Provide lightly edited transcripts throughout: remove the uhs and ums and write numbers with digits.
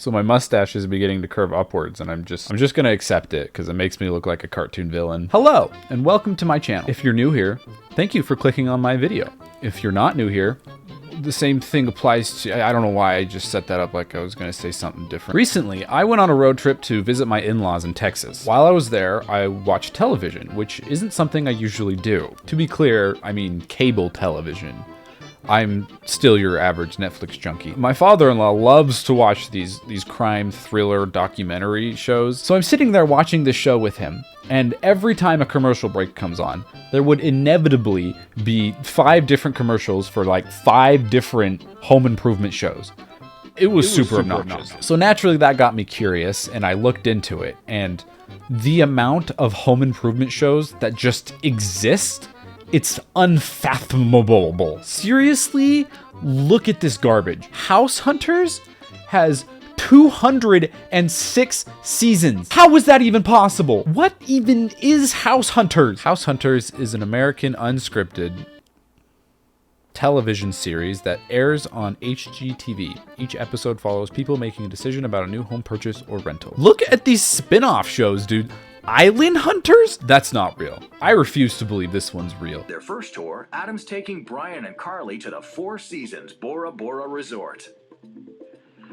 So my mustache is beginning to curve upwards, and I'm just gonna accept it because it makes me look like a cartoon villain. Hello, and welcome to my channel. If you're new here, thank you for clicking on my video. If you're not new here, the same thing applies to, I don't know why I just set that up like I was gonna say something different. Recently, I went on a road trip to visit my in-laws in Texas. While I was there, I watched television, which isn't something I usually do. To be clear, I mean cable television. I'm still your average Netflix junkie. My father-in-law loves to watch these crime thriller documentary shows. So I'm sitting there watching this show with him, and every time a commercial break comes on, there would inevitably be 5 different commercials for like 5 different home improvement shows. It was super obnoxious. So naturally that got me curious, and I looked into it, and the amount of home improvement shows that just exist, it's unfathomable. Seriously, look at this garbage. House Hunters has 206 seasons. How is that even possible? What even is House Hunters? House Hunters is an American unscripted television series that airs on HGTV. Each episode follows people making a decision about a new home purchase or rental. Look at these spin-off shows, dude. Island Hunters? That's not real. I refuse to believe this one's real. Their first tour, Adam's taking Brian and Carly to the Four Seasons Bora Bora Resort.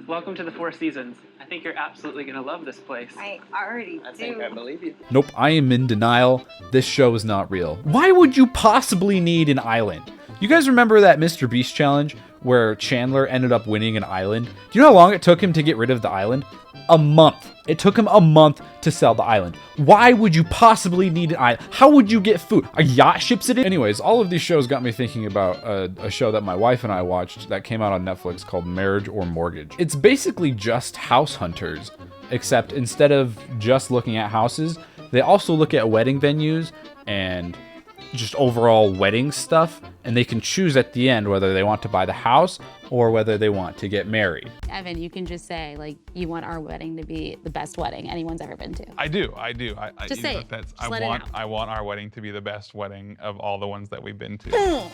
Welcome to the Four Seasons. I think you're absolutely going to love this place. I already do. I think I believe you. Nope, I am in denial. This show is not real. Why would you possibly need an island? You guys remember that Mr. Beast challenge where Chandler ended up winning an island? Do you know how long it took him to get rid of the island? A month. It took him a month to sell the island. Why would you possibly need an island? How would you get food? A yacht ships it in? Anyways, all of these shows got me thinking about a show that my wife and I watched that came out on Netflix called Marriage or Mortgage. It's basically just House Hunters, except instead of just looking at houses, they also look at wedding venues and just overall wedding stuff, and they can choose at the end whether they want to buy the house or whether they want to get married. Evan, you can just say, like, you want our wedding to be the best wedding anyone's ever been to. I do. Just say it. I want our wedding to be the best wedding of all the ones that we've been to.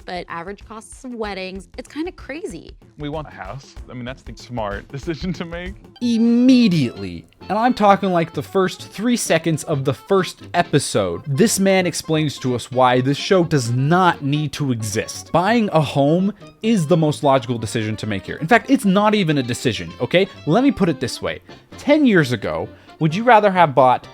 But average costs of weddings, it's kind of crazy. We want a house. I mean, that's the smart decision to make. Immediately, and I'm talking like the first 3 seconds of the first episode, this man explains to us why this show does not need to exist. Buying a home is the most logical decision to make here. In fact, it's not even a decision, okay? Let me put it this way. 10 years ago, would you rather have bought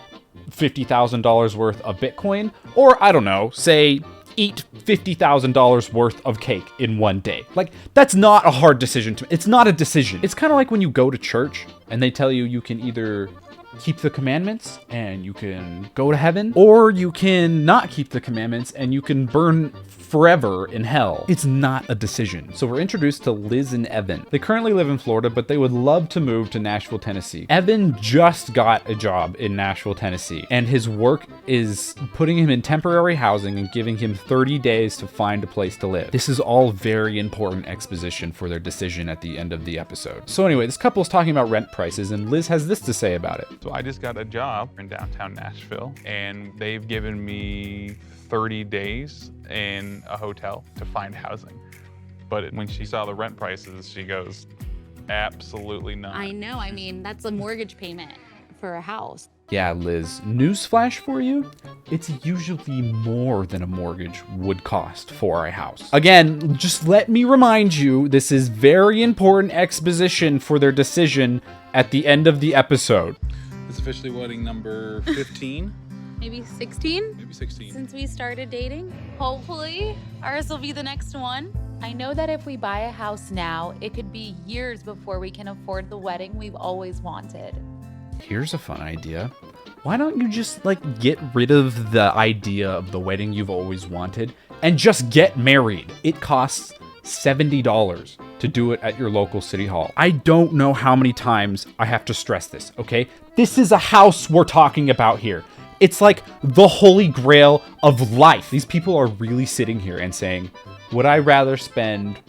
$50,000 worth of Bitcoin, or I don't know, say, eat $50,000 worth of cake in one day? Like, that's not a hard decision to make. It's not a decision. It's kind of like when you go to church and they tell you you can either keep the commandments and you can go to heaven, or you can not keep the commandments and you can burn forever in hell. It's not a decision. So we're introduced to Liz and Evan. They currently live in Florida, but they would love to move to Nashville, Tennessee. Evan just got a job in Nashville, Tennessee, and his work is putting him in temporary housing and giving him 30 days to find a place to live. This is all very important exposition for their decision at the end of the episode. So anyway, this couple is talking about rent prices, and Liz has this to say about it. So I just got a job in downtown Nashville, and they've given me 30 days in a hotel to find housing. But when she saw the rent prices, she goes, absolutely not. I know, I mean, that's a mortgage payment for a house. Yeah, Liz, newsflash for you, it's usually more than a mortgage would cost for a house. Again, just let me remind you, this is very important exposition for their decision at the end of the episode. It's officially wedding number 15. Maybe 16? Maybe 16. Since we started dating. Hopefully, ours will be the next one. I know that if we buy a house now, it could be years before we can afford the wedding we've always wanted. Here's a fun idea. Why don't you just get rid of the idea of the wedding you've always wanted and just get married? It costs $70 to do it at your local city hall. I don't know how many times I have to stress this, okay? This is a house we're talking about here. It's like the holy grail of life. These people are really sitting here and saying, would I rather spend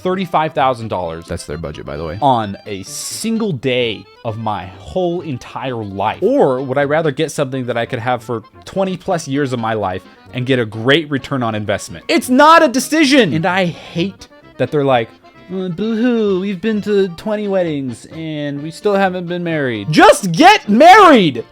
$35,000, that's their budget by the way, on a single day of my whole entire life? Or would I rather get something that I could have for 20 plus years of my life and get a great return on investment? It's not a decision. And I hate that they're like, Boo-hoo, we've been to 20 weddings and we still haven't been married. Just get married!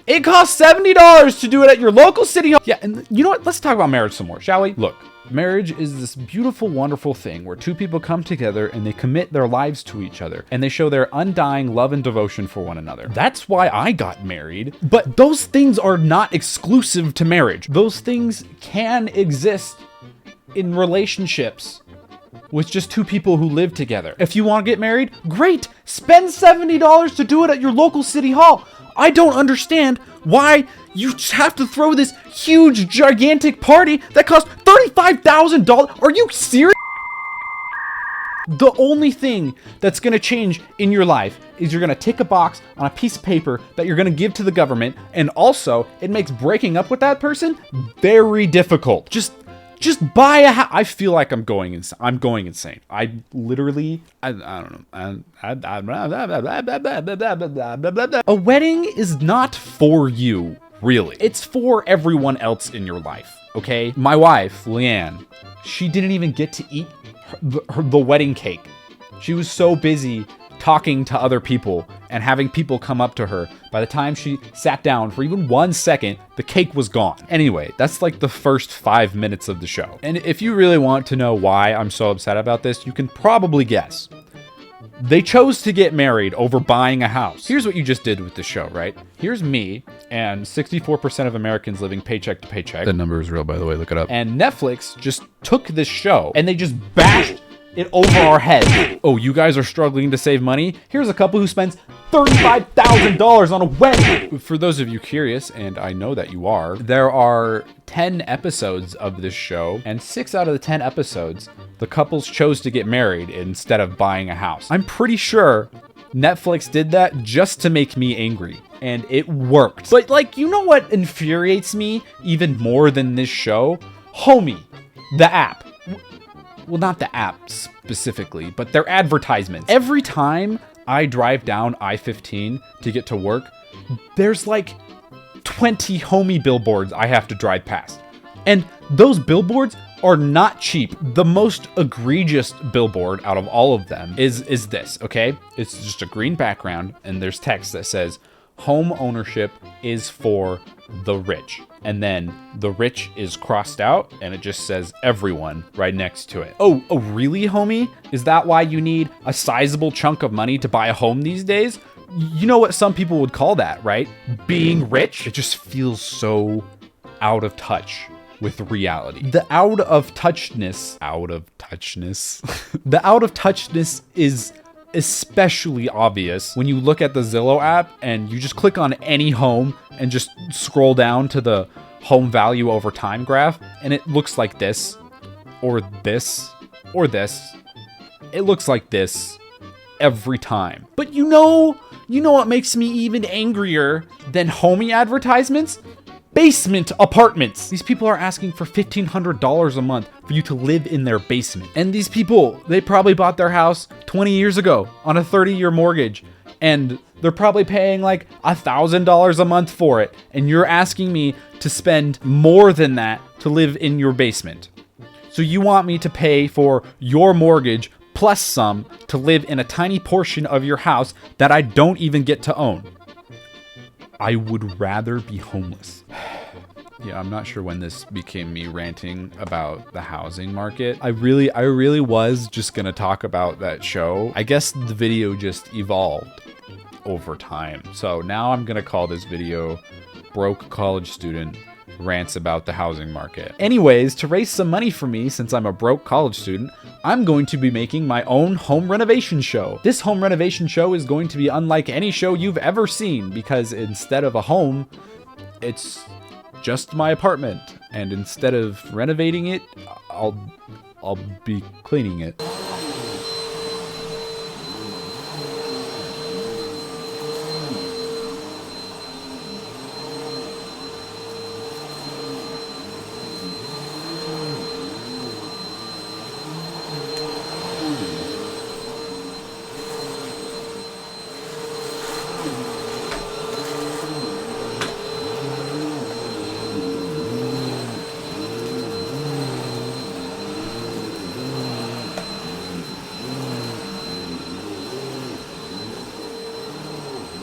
It costs $70 to do it at your local city hall. Yeah, and you know what? Let's talk about marriage some more, shall we? Look, marriage is this beautiful, wonderful thing where two people come together and they commit their lives to each other and they show their undying love and devotion for one another. That's why I got married. But those things are not exclusive to marriage. Those things can exist in relationships with just two people who live together. If you want to get married, great. Spend $70 to do it at your local city hall. I don't understand why you just have to throw this huge, gigantic party that costs $35,000. Are you serious? The only thing that's gonna change in your life is you're gonna tick a box on a piece of paper that you're gonna give to the government, and also it makes breaking up with that person very difficult. Just buy a house. I feel like I'm going insane. I literally, I don't know. A wedding is not for you, really. It's for everyone else in your life, okay? My wife, Leanne, she didn't even get to eat the wedding cake. She was so busy talking to other people and having people come up to her. By the time she sat down for even 1 second, the cake was gone. Anyway, that's like the first 5 minutes of the show. And if you really want to know why I'm so upset about this, you can probably guess. They chose to get married over buying a house. Here's what you just did with the show, right? Here's me and 64% of Americans living paycheck to paycheck. The number is real, by the way, look it up. And Netflix just took this show and they just bashed it over our heads. Oh, you guys are struggling to save money? Here's a couple who spends $35,000 on a wedding. For those of you curious, and I know that you are, there are 10 episodes of this show, and 6 out of the 10 episodes, the couples chose to get married instead of buying a house. I'm pretty sure Netflix did that just to make me angry, and it worked. But like, you know what infuriates me even more than this show? Homie, the app. Well, not the app specifically, but their advertisements. Every time I drive down I-15 to get to work, there's like 20 homie billboards I have to drive past. And those billboards are not cheap. The most egregious billboard out of all of them is this, okay? It's just a green background and there's text that says, home ownership is for the rich. And then the rich is crossed out and it just says everyone right next to it. Oh, really, homie? Is that why you need a sizable chunk of money to buy a home these days? You know what some people would call that, right? Being rich. It just feels so out of touch with reality. The out of touchness is especially obvious when you look at the Zillow app and you just click on any home and just scroll down to the home value over time graph, and it looks like this, or this, or this. It looks like this every time. But you know what makes me even angrier than homie advertisements? Basement apartments. These people are asking for $1,500 a month for you to live in their basement. And these people, they probably bought their house 20 years ago on a 30-year mortgage. And they're probably paying like $1,000 a month for it. And you're asking me to spend more than that to live in your basement. So you want me to pay for your mortgage plus some to live in a tiny portion of your house that I don't even get to own. I would rather be homeless. Yeah, I'm not sure when this became me ranting about the housing market. I really was just gonna talk about that show. I guess the video just evolved over time. So now I'm gonna call this video Broke College Student Rants About the Housing Market. Anyways, to raise some money for me, since I'm a broke college student, I'm going to be making my own home renovation show. This home renovation show is going to be unlike any show you've ever seen, because instead of a home, it's just my apartment. And instead of renovating it, I'll be cleaning it.